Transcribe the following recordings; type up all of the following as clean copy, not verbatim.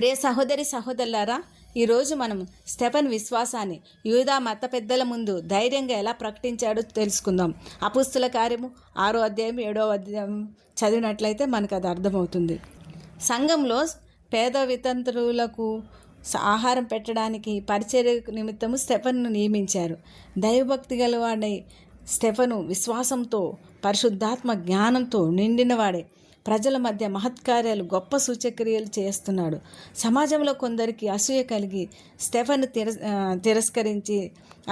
ప్రియ సహోదరి సహోదరులారా, ఈరోజు మనం స్టెఫెన్ విశ్వాసాన్ని యూదా మత పెద్దల ముందు ధైర్యంగా ఎలా ప్రకటించాడో తెలుసుకుందాం. అపుస్తుల కార్యము 6వ అధ్యాయం 7వ అధ్యాయం చదివినట్లయితే మనకు అది అర్థమవుతుంది. సంఘంలో పేద వితంతువులకు ఆహారం పెట్టడానికి పరిచర్య నిమిత్తము స్టెఫెన్ను నియమించారు. దైవభక్తి గలవాడై స్టెఫెను విశ్వాసంతో పరిశుద్ధాత్మ జ్ఞానంతో నిండినవాడే ప్రజల మధ్య మహత్కార్యాలు గొప్ప సూచక్రియలు చేస్తున్నాడు. సమాజంలో కొందరికి అసూయ కలిగి స్టెఫెన్ తిరస్కరించి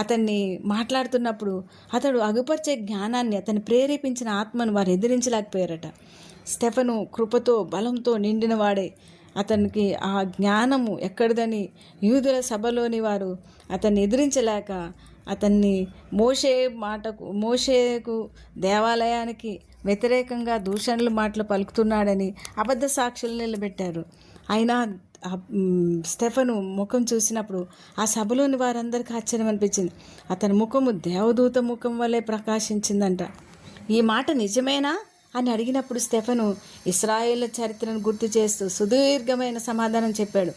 అతన్ని మాట్లాడుతున్నప్పుడు అతడు అగుపరిచే జ్ఞానాన్ని అతన్ని ప్రేరేపించిన ఆత్మను వారు ఎదిరించలేకపోయారట. స్టెఫెను కృపతో బలంతో నిండినవాడే. అతనికి ఆ జ్ఞానము ఎక్కడిదని యూదుల సభలోని వారు అతన్ని ఎదిరించలేక అతన్ని మోషేకు దేవాలయానికి వ్యతిరేకంగా దూషణలు మాటలు పలుకుతున్నాడని అబద్ధ సాక్షులు నిలబెట్టారు. అయినా స్టెఫెను ముఖం చూసినప్పుడు ఆ సభలోని వారందరికీ ఆశ్చర్యం అనిపించింది. అతని ముఖము దేవదూత ముఖం వల్లే ప్రకాశించిందంట. ఈ మాట నిజమేనా అని అడిగినప్పుడు స్టెఫెను ఇశ్రాయేళ్ల చరిత్రను గుర్తు చేస్తూ సుదీర్ఘమైన సమాధానం చెప్పాడు.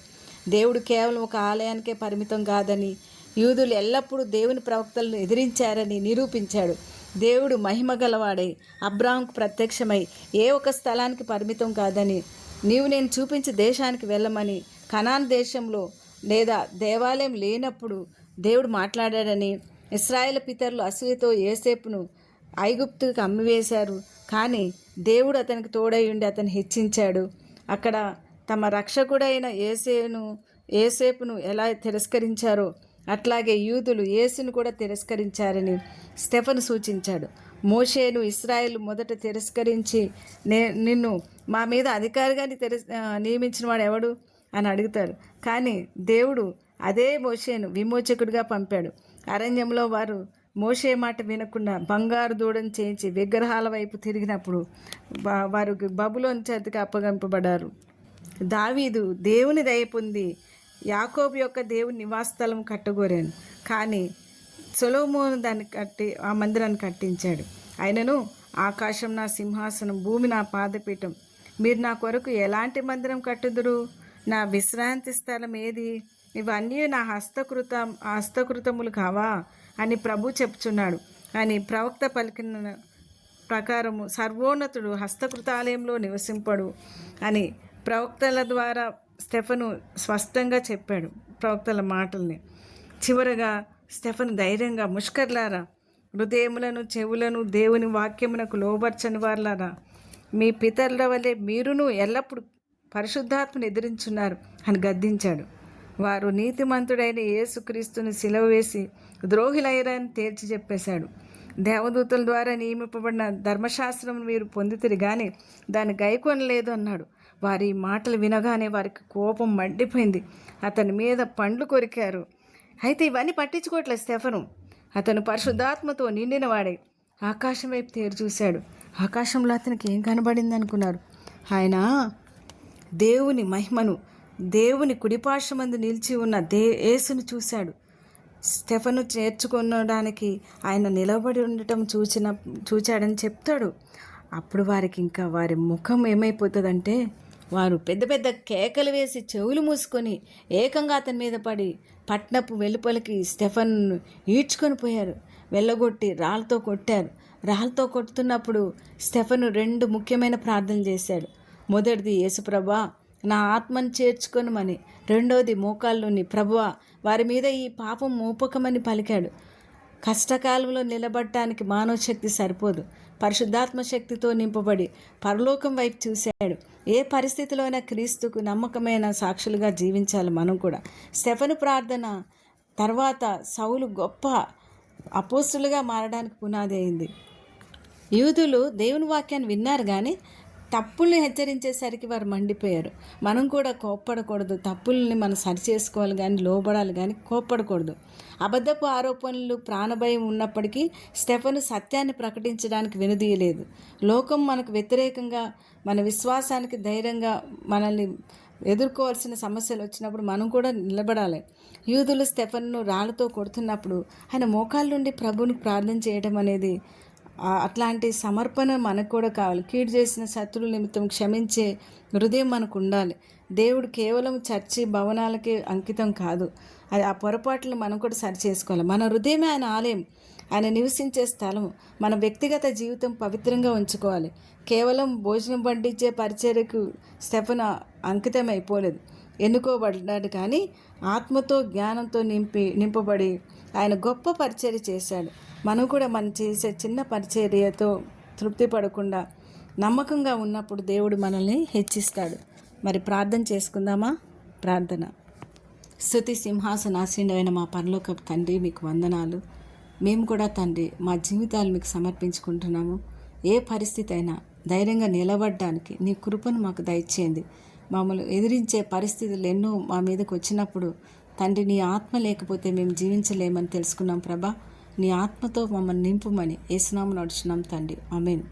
దేవుడు కేవలం ఒక ఆలయానికే పరిమితం కాదని, యూదులు ఎల్లప్పుడూ దేవుని ప్రవక్తలను ఎదిరించారని నిరూపించాడు. దేవుడు మహిమ గలవాడై అబ్రాహాముకు ప్రత్యక్షమై ఏ ఒక స్థలానికి పరిమితం కాదని, నీవు నేను చూపించే దేశానికి వెళ్ళమని, కనాన్ దేశంలో లేదా దేవాలయం లేనప్పుడు దేవుడు మాట్లాడాడని, ఇశ్రాయేల్ పితరులు అసూయతో యోసేపును ఐగుప్తుకు అమ్మివేశారు, కానీ దేవుడు అతనికి తోడై ఉండి అతన్ని హెచ్చించాడు. అక్కడ తమ రక్షకుడైన యోసేపును ఎలా తిరస్కరించారో అట్లాగే యూదులు యేసును కూడా తిరస్కరించారని స్టెఫెను సూచించాడు. మోషేను ఇశ్రాయేలు మొదట తిరస్కరించి నిన్ను మా మీద అధికారిగా నియమించిన వాడు ఎవడు అని అడుగుతారు. కానీ దేవుడు అదే మోషేను విమోచకుడిగా పంపాడు. అరణ్యంలో వారు మోషే మాట వినకుండా బంగారు దూడను చేయించి విగ్రహాల వైపు తిరిగినప్పుడు వారు బబులోను చేతికి అప్పగింపబడ్డారు. దావీదు దేవుని దయ పొంది యాకోబు యొక్క దేవుని నివాసస్థలం కట్టగోరాను, కానీ సొలొమోను ఆ మందిరాన్ని కట్టించాడు. అయినను ఆకాశం నా సింహాసనం, భూమి నా పాదపీఠం. మీరు నా కొరకు ఎలాంటి మందిరం కట్టుదురు? నా విశ్రాంతి స్థలం ఏది? ఇవన్నీ నా హస్తకృతములు కావా అని ప్రభు చెప్తున్నాడు అని ప్రవక్త పలికిన ప్రకారము సర్వోన్నతుడు హస్తకృతాలయంలో నివసింపడు అని ప్రవక్తల ద్వారా స్టెఫెను స్పష్టంగా చెప్పాడు ప్రవక్తల మాటల్ని. చివరగా స్టెఫెను ధైర్యంగా, ముష్కర్లారా, హృదయములను చెవులను దేవుని వాక్యమునకు లోబర్చని వారులారా, మీ పితరుల వలె మీరును ఎల్లప్పుడూ పరిశుద్ధాత్మను ఎదిరించున్నారు అని గద్దించాడు. వారు నీతిమంతుడైన యేసుక్రీస్తుని సిలువ వేసి ద్రోహులయ్యారని తేల్చి చెప్పేశాడు. దేవదూతల ద్వారా నియమింపబడిన ధర్మశాస్త్రం మీరు పొందితిరి కానీ దాన్ని గైకొనలేదు అన్నాడు. వారి మాటలు వినగానే వారికి కోపం మండిపోయింది. అతని మీద పండ్లు కొరికారు. అయితే ఇవన్నీ పట్టించుకోవట్లేదు స్టెఫెను. అతను పరిశుద్ధాత్మతో నిండినవాడే ఆకాశం వైపు తేరు చూశాడు. ఆకాశంలో అతనికి ఏం కనబడింది అనుకున్నారు? ఆయన దేవుని మహిమను, దేవుని కుడిపార్శ్వమందు నిలిచి ఉన్న యేసును చూశాడు. స్టెఫెను చేర్చుకొనడానికి ఆయన నిలబడి ఉండటం చూచాడని చెప్తాడు. అప్పుడు వారికి ఇంకా వారి ముఖం ఏమైపోతుందంటే, వారు పెద్ద పెద్ద కేకలు వేసి చెవులు మూసుకొని ఏకంగా అతని మీద పడి పట్నపు వెలుపలికి స్టెఫెన్ను ఈడ్చుకొని పోయారు. వెళ్ళగొట్టి రాళ్ళతో కొట్టారు. రాళ్ళతో కొడుతున్నప్పుడు స్టెఫెను 2 ముఖ్యమైన ప్రార్థనలు చేశాడు. మొదటిది, యేసుప్రభా నా ఆత్మను చేర్చుకొనమని. రెండోది, మోకాళ్ళుని ప్రభువా వారి మీద ఈ పాపం మోపకమని పలికాడు. కష్టకాలంలో నిలబడటానికి మానవ శక్తి సరిపోదు. పరిశుద్ధాత్మ శక్తితో నింపబడి పరలోకం వైపు చూశాడు. ఏ పరిస్థితిలోనైనా క్రీస్తుకు నమ్మకమైన సాక్షులుగా జీవించాలి మనం కూడా. స్టెఫెను ప్రార్థన తర్వాత సౌలు గొప్ప అపోస్తులుగా మారడానికి పునాది అయింది. యూదులు దేవుని వాక్యాన్ని విన్నారు కానీ తప్పుల్ని హెచ్చరించేసరికి వారు మండిపోయారు. మనం కూడా కోప్పడకూడదు. తప్పుల్ని మనం సరిచేసుకోవాలి కానీ లోబడాలి కానీ కోప్పడకూడదు. అబద్ధపు ఆరోపణలు, ప్రాణభయం ఉన్నప్పటికీ స్టెఫెను సత్యాన్ని ప్రకటించడానికి వెనుదీయలేదు. లోకం మనకు వ్యతిరేకంగా మన విశ్వాసానికి ధైర్యంగా మనల్ని ఎదుర్కోవాల్సిన సమస్యలు వచ్చినప్పుడు మనం కూడా నిలబడాలి. యూదులు స్టెఫెన్ను రాళ్ళతో కొడుతున్నప్పుడు ఆయన మోకాళ్ళ నుండి ప్రభువుని ప్రార్థన చేయడం అనేది అట్లాంటి సమర్పణ మనకు కూడా కావాలి. కీడు చేసిన శత్రువుల నిమిత్తం క్షమించే హృదయం మనకు ఉండాలి. దేవుడు కేవలం చర్చి భవనాలకి అంకితం కాదు. అది ఆ పొరపాట్లు మనం కూడా సరి చేసుకోవాలి. మన హృదయమే ఆయన ఆలయం, ఆయన నివసించే స్థలం. మన వ్యక్తిగత జీవితం పవిత్రంగా ఉంచుకోవాలి. కేవలం భోజనం వడ్డించే పరిచర్యకు స్టెఫెను అంకితం అయిపోలేదు, ఎన్నుకోబడ్డాడు. కానీ ఆత్మతో జ్ఞానంతో నింపబడి ఆయన గొప్ప పరిచర్య చేశాడు. మనం కూడా మనం చేసే చిన్న పరిచర్యతో తృప్తి పడకుండా నమ్మకంగా ఉన్నప్పుడు దేవుడు మనల్ని హెచ్చిస్తాడు. మరి ప్రార్థన చేసుకుందామా? ప్రార్థన. స్తుతి సింహాసనాసీనుడైన మా పరలోకపు తండ్రి, మీకు వందనాలు. మేము కూడా తండ్రి మా జీవితాలు మీకు సమర్పించుకుంటున్నాము. ఏ పరిస్థితి అయినా ధైర్యంగా నిలబడడానికి నీ కృపను మాకు దయచేయండి. మమ్మల్ని ఎదిరించే పరిస్థితులు ఎన్నో మా మీదకి వచ్చినప్పుడు తండ్రి, నీ ఆత్మ లేకపోతే మేము జీవించలేమని తెలుసుకున్నాం ప్రభా. నీ ఆత్మతో మమ్మల్ని నింపుమని యేసు నామమున అడుగుచున్నాం తండ్రి. ఆమేన్.